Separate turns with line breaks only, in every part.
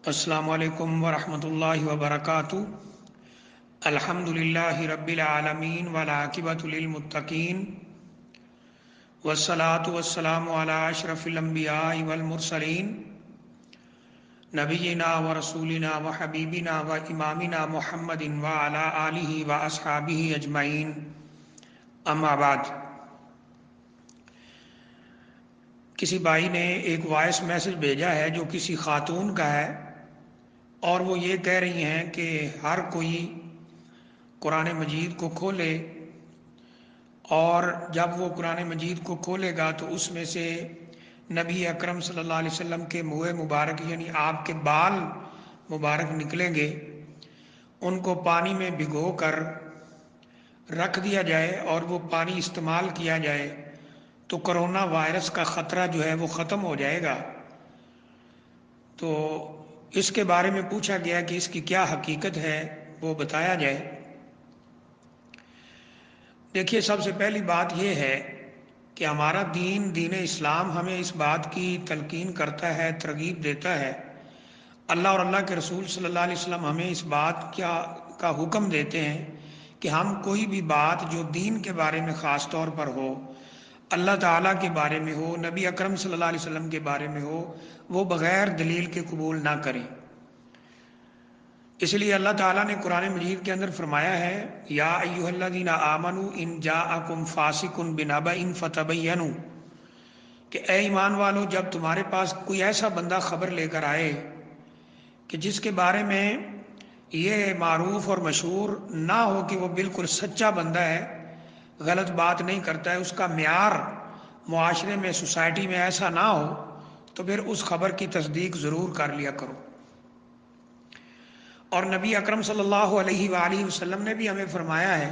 السلام علیکم ورحمۃ اللہ وبرکاتہ۔ الحمد للہ رب العالمین والعاقبۃ للمتقین والصلاۃ والسلام علی اشرف الانبیاء والمرسلین نبینا ورسولنا وحبیبنا وامامنا محمد وعلی آلہ واصحابہ اجمعین، اما بعد۔ کسی بھائی نے ایک وائس میسج بھیجا ہے جو کسی خاتون کا ہے، اور وہ یہ کہہ رہی ہیں کہ ہر کوئی قرآن مجید کو کھولے، اور جب وہ قرآن مجید کو کھولے گا تو اس میں سے نبی اکرم صلی اللہ علیہ وسلم کے منہ مبارک یعنی آپ کے بال مبارک نکلیں گے، ان کو پانی میں بھگو کر رکھ دیا جائے اور وہ پانی استعمال کیا جائے تو کرونا وائرس کا خطرہ جو ہے وہ ختم ہو جائے گا۔ تو اس کے بارے میں پوچھا گیا کہ اس کی کیا حقیقت ہے، وہ بتایا جائے۔ دیکھیے، سب سے پہلی بات یہ ہے کہ ہمارا دین اسلام ہمیں اس بات کی تلقین کرتا ہے، ترغیب دیتا ہے۔ اللہ اور اللہ کے رسول صلی اللہ علیہ وسلم ہمیں اس بات کا حکم دیتے ہیں کہ ہم کوئی بھی بات جو دین کے بارے میں خاص طور پر ہو، اللہ تعالیٰ کے بارے میں ہو، نبی اکرم صلی اللہ علیہ وسلم کے بارے میں ہو، وہ بغیر دلیل کے قبول نہ کریں۔ اس لیے اللہ تعالیٰ نے قرآن مجید کے اندر فرمایا ہے، یا ایھا الذین آمنوا ان جاءکم فاسق بنبأ فتبینوا، کہ اے ایمان والو، جب تمہارے پاس کوئی ایسا بندہ خبر لے کر آئے کہ جس کے بارے میں یہ معروف اور مشہور نہ ہو کہ وہ بالکل سچا بندہ ہے، غلط بات نہیں کرتا ہے، اس کا معیار معاشرے میں، سوسائٹی میں ایسا نہ ہو، تو پھر اس خبر کی تصدیق ضرور کر لیا کرو۔ اور نبی اکرم صلی اللہ علیہ وآلہ وسلم نے بھی ہمیں فرمایا ہے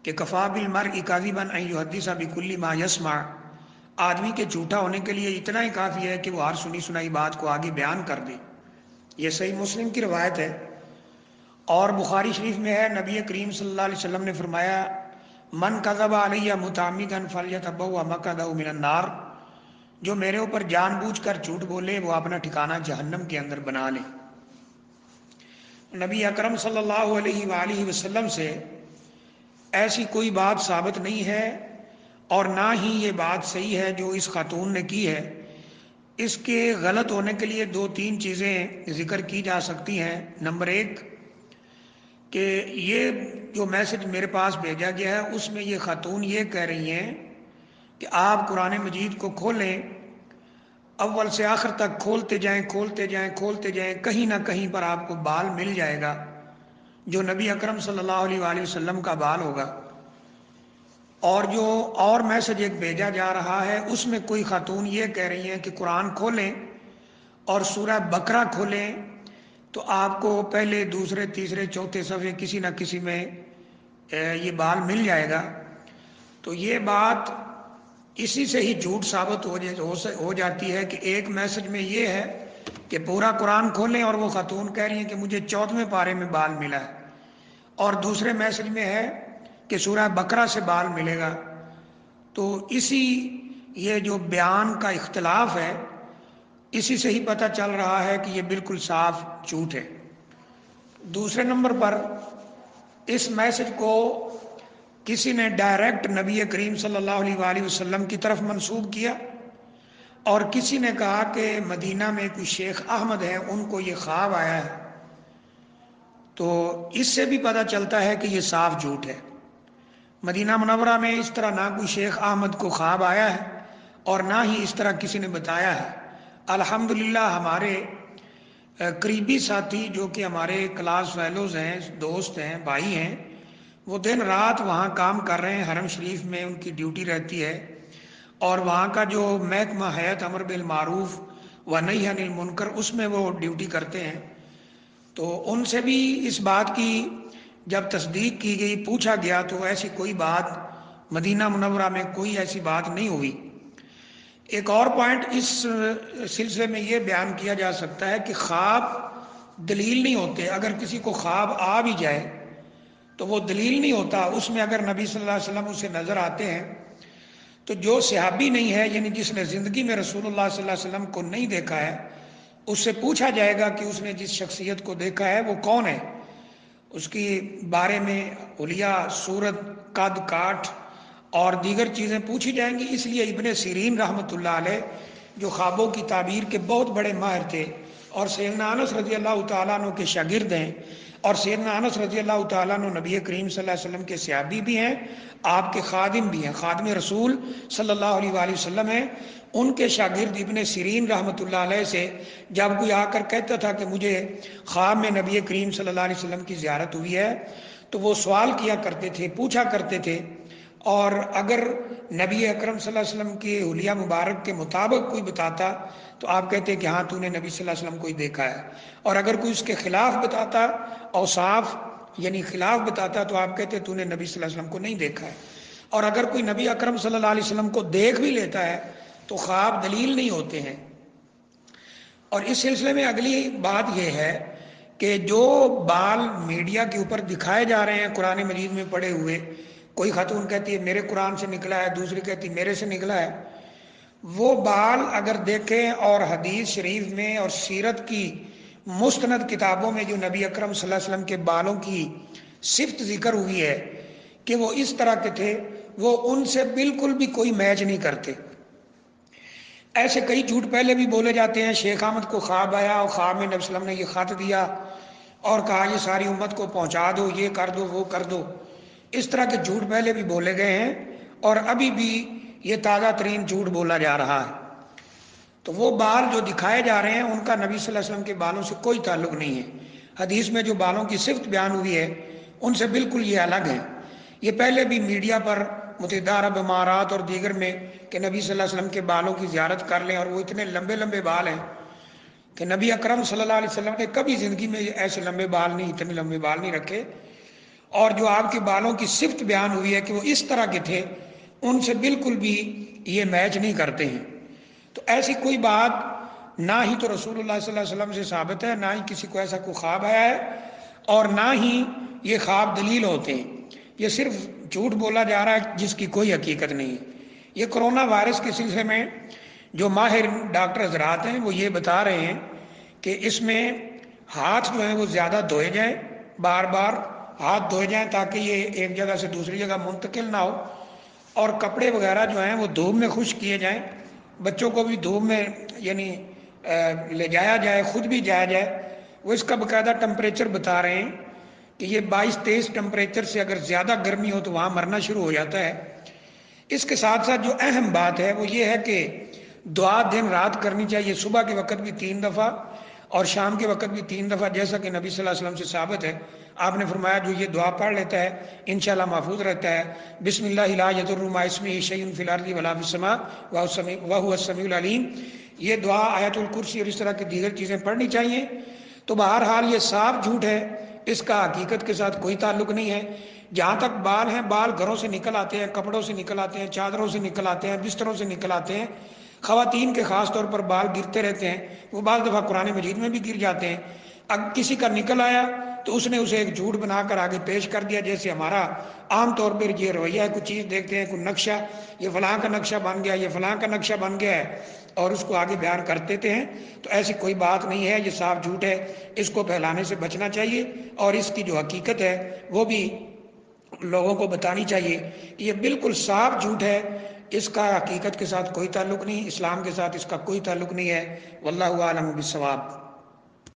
کہ کفا بالمرء کاذبا ان یحدث بکل ما یسمع، آدمی کے جھوٹا ہونے کے لیے اتنا ہی کافی ہے کہ وہ ہر سنی سنائی بات کو آگے بیان کر دے۔ یہ صحیح مسلم کی روایت ہے، اور بخاری شریف میں ہے، نبی کریم صلی اللہ علیہ وسلم نے فرمایا، من کذب علی متعمدا فلیتبوأ مقعدہ من النار، جو میرے اوپر جان بوجھ کر جھوٹ بولے وہ اپنا ٹھکانہ جہنم کے اندر بنا لے۔ نبی اکرم صلی اللہ علیہ وآلہ وسلم سے ایسی کوئی بات ثابت نہیں ہے، اور نہ ہی یہ بات صحیح ہے جو اس خاتون نے کی ہے۔ اس کے غلط ہونے کے لیے دو تین چیزیں ذکر کی جا سکتی ہیں۔ نمبر ایک، کہ یہ جو میسج میرے پاس بھیجا گیا ہے اس میں یہ خاتون یہ کہہ رہی ہیں کہ آپ قرآن مجید کو کھولیں، اول سے آخر تک کھولتے جائیں کھولتے جائیں کھولتے جائیں، کہیں نہ کہیں پر آپ کو بال مل جائے گا جو نبی اکرم صلی اللہ علیہ وآلہ وسلم کا بال ہوگا۔ اور جو اور میسج ایک بھیجا جا رہا ہے اس میں کوئی خاتون یہ کہہ رہی ہیں کہ قرآن کھولیں اور سورہ بقرہ کھولیں تو آپ کو پہلے دوسرے تیسرے چوتھے صفحے کسی نہ کسی میں یہ بال مل جائے گا۔ تو یہ بات اسی سے ہی جھوٹ ثابت ہو جاتی ہے کہ ایک میسج میں یہ ہے کہ پورا قرآن کھولیں اور وہ خاتون کہہ رہی ہیں کہ مجھے 14ویں پارے میں بال ملا ہے، اور دوسرے میسج میں ہے کہ سورہ بقرہ سے بال ملے گا۔ تو یہ جو بیان کا اختلاف ہے، اسی سے ہی پتہ چل رہا ہے کہ یہ بالکل صاف جھوٹ ہے۔ دوسرے نمبر پر اس میسج کو کسی نے ڈائریکٹ نبی کریم صلی اللہ علیہ وآلہ وسلم کی طرف منسوب کیا، اور کسی نے کہا کہ مدینہ میں کوئی شیخ احمد ہیں، ان کو یہ خواب آیا ہے۔ تو اس سے بھی پتہ چلتا ہے کہ یہ صاف جھوٹ ہے۔ مدینہ منورہ میں اس طرح نہ کوئی شیخ احمد کو خواب آیا ہے اور نہ ہی اس طرح کسی نے بتایا ہے۔ الحمدللہ ہمارے قریبی ساتھی جو کہ ہمارے کلاس فیلوز ہیں، دوست ہیں، بھائی ہیں، وہ دن رات وہاں کام کر رہے ہیں، حرم شریف میں ان کی ڈیوٹی رہتی ہے، اور وہاں کا جو محکمہ ہیئت امر بالمعروف و نہی عن المنکر اس میں وہ ڈیوٹی کرتے ہیں۔ تو ان سے بھی اس بات کی جب تصدیق کی گئی، پوچھا گیا، تو ایسی کوئی بات مدینہ منورہ میں کوئی ایسی بات نہیں ہوئی۔ ایک اور پوائنٹ اس سلسلے میں یہ بیان کیا جا سکتا ہے کہ خواب دلیل نہیں ہوتے۔ اگر کسی کو خواب آ بھی جائے تو وہ دلیل نہیں ہوتا، اس میں اگر نبی صلی اللہ علیہ وسلم اسے نظر آتے ہیں تو جو صحابی نہیں ہے، یعنی جس نے زندگی میں رسول اللہ صلی اللہ علیہ وسلم کو نہیں دیکھا ہے، اس سے پوچھا جائے گا کہ اس نے جس شخصیت کو دیکھا ہے وہ کون ہے، اس کی بارے میں حلیہ، صورت، قد کاٹ اور دیگر چیزیں پوچھی جائیں گی۔ اس لیے ابن سیرین رحمۃ اللہ علیہ جو خوابوں کی تعبیر کے بہت بڑے ماہر تھے اور سیدنا انس رضی اللہ تعالیٰ عنہ کے شاگرد ہیں، اور سیدنا انس رضی اللہ تعالیٰ عنہ نبی کریم صلی اللہ علیہ وسلم کے صحابی بھی ہیں، آپ کے خادم بھی ہیں، خادم رسول صلی اللہ علیہ وآلہ وسلم ہیں۔ ان کے شاگرد ابن سیرین رحمۃ اللہ علیہ سے جب کوئی آ کر کہتا تھا کہ مجھے خواب میں نبی کریم صلی اللہ علیہ وسلم کی زیارت ہوئی ہے، تو وہ سوال کیا کرتے تھے، پوچھا کرتے تھے، اور اگر نبی اکرم صلی اللہ علیہ وسلم کے حلیہ مبارک کے مطابق کوئی بتاتا تو آپ کہتے کہ ہاں تو نے نبی صلی اللہ علیہ وسلم کو ہی دیکھا ہے، اور اگر کوئی اس کے خلاف بتاتا، اوصاف یعنی خلاف بتاتا، تو آپ کہتے تو نے نبی صلی اللہ علیہ وسلم کو نہیں دیکھا ہے۔ اور اگر کوئی نبی اکرم صلی اللہ علیہ وسلم کو دیکھ بھی لیتا ہے تو خواب دلیل نہیں ہوتے ہیں۔ اور اس سلسلے میں اگلی بات یہ ہے کہ جو بال میڈیا کے اوپر دکھائے جا رہے ہیں قرآن مجید میں پڑے ہوئے، کوئی خاتون کہتی ہے میرے قرآن سے نکلا ہے، دوسری کہتی میرے سے نکلا ہے، وہ بال اگر دیکھیں اور حدیث شریف میں اور سیرت کی مستند کتابوں میں جو نبی اکرم صلی اللہ علیہ وسلم کے بالوں کی صفت ذکر ہوئی ہے کہ وہ اس طرح کے تھے، وہ ان سے بالکل بھی کوئی میچ نہیں کرتے۔ ایسے کئی جھوٹ پہلے بھی بولے جاتے ہیں، شیخ احمد کو خواب آیا اور خواب میں نبی صلی اللہ علیہ وسلم نے یہ خط دیا اور کہا یہ ساری امت کو پہنچا دو، یہ کر دو، وہ کر دو۔ اس طرح کے جھوٹ پہلے بھی بولے گئے ہیں اور ابھی بھی یہ تازہ ترین جھوٹ بولا جا رہا ہے۔ تو وہ بال جو دکھائے جا رہے ہیں ان کا نبی صلی اللہ علیہ وسلم کے بالوں سے کوئی تعلق نہیں ہے۔ حدیث میں جو بالوں کی صفت بیان ہوئی ہے ان سے بالکل یہ الگ ہے۔ یہ پہلے بھی میڈیا پر متحدہ عرب امارات اور دیگر میں کہ نبی صلی اللہ علیہ وسلم کے بالوں کی زیارت کر لیں، اور وہ اتنے لمبے لمبے بال ہیں کہ نبی اکرم صلی اللہ علیہ وسلم نے کبھی زندگی میں ایسے لمبے بال نہیں، اتنے لمبے بال نہیں رکھے، اور جو آپ کے بالوں کی صفت بیان ہوئی ہے کہ وہ اس طرح کے تھے، ان سے بالکل بھی یہ میچ نہیں کرتے ہیں۔ تو ایسی کوئی بات نہ ہی تو رسول اللہ صلی اللہ علیہ وسلم سے ثابت ہے، نہ ہی کسی کو ایسا کوئی خواب آیا ہے، اور نہ ہی یہ خواب دلیل ہوتے ہیں۔ یہ صرف جھوٹ بولا جا رہا ہے جس کی کوئی حقیقت نہیں ہے۔ یہ کرونا وائرس کے سلسلے میں جو ماہر ڈاکٹر حضرات ہیں وہ یہ بتا رہے ہیں کہ اس میں ہاتھ جو ہیں وہ زیادہ دھوئے جائیں، بار بار ہاتھ دھوئے جائیں تاکہ یہ ایک جگہ سے دوسری جگہ منتقل نہ ہو، اور کپڑے وغیرہ جو ہیں وہ دھوپ میں خشک کیے جائیں، بچوں کو بھی دھوپ میں یعنی لے جایا جائے، خود بھی جایا جائے۔ وہ اس کا باقاعدہ ٹمپریچر بتا رہے ہیں کہ یہ 22-23 ٹمپریچر سے اگر زیادہ گرمی ہو تو وہاں مرنا شروع ہو جاتا ہے۔ اس کے ساتھ ساتھ جو اہم بات ہے وہ یہ ہے کہ دعا دن رات کرنی چاہیے، صبح کے وقت بھی 3 دفعہ اور شام کے وقت بھی 3 دفعہ، جیسا کہ نبی صلی اللہ علیہ وسلم سے ثابت ہے۔ آپ نے فرمایا جو یہ دعا پڑھ لیتا ہے انشاءاللہ محفوظ رہتا ہے۔ بسم اللہ لا یضر مع اسمہ شیء فی الارض ولا فی السماء وهو السمیع العلیم، یہ دعا آیت الکرسی اور اس طرح کی دیگر چیزیں پڑھنی چاہیے۔ تو بہرحال یہ صاف جھوٹ ہے، اس کا حقیقت کے ساتھ کوئی تعلق نہیں ہے۔ جہاں تک بال ہیں، بال گھروں سے نکل آتے ہیں، کپڑوں سے نکل آتے ہیں، چادروں سے نکل آتے ہیں، بستروں سے نکل آتے ہیں۔ خواتین کے خاص طور پر بال گرتے رہتے ہیں، وہ بعض دفعہ قرآن مجید میں بھی گر جاتے ہیں۔ اب کسی کا نکل آیا تو اس نے اسے ایک جھوٹ بنا کر آگے پیش کر دیا، جیسے ہمارا عام طور پر یہ رویہ ہے، کچھ چیز دیکھتے ہیں، کوئی نقشہ، یہ فلاں کا نقشہ بن گیا، یہ فلاں کا نقشہ بن گیا ہے، اور اس کو آگے بیان کر دیتے ہیں۔ تو ایسی کوئی بات نہیں ہے، یہ صاف جھوٹ ہے، اس کو پھیلانے سے بچنا چاہیے، اور اس کی جو حقیقت ہے وہ بھی لوگوں کو بتانی چاہیے کہ یہ بالکل صاف جھوٹ ہے، اس کا حقیقت کے ساتھ کوئی تعلق نہیں، اسلام کے ساتھ اس کا کوئی تعلق نہیں ہے۔ واللہ اعلم بالصواب۔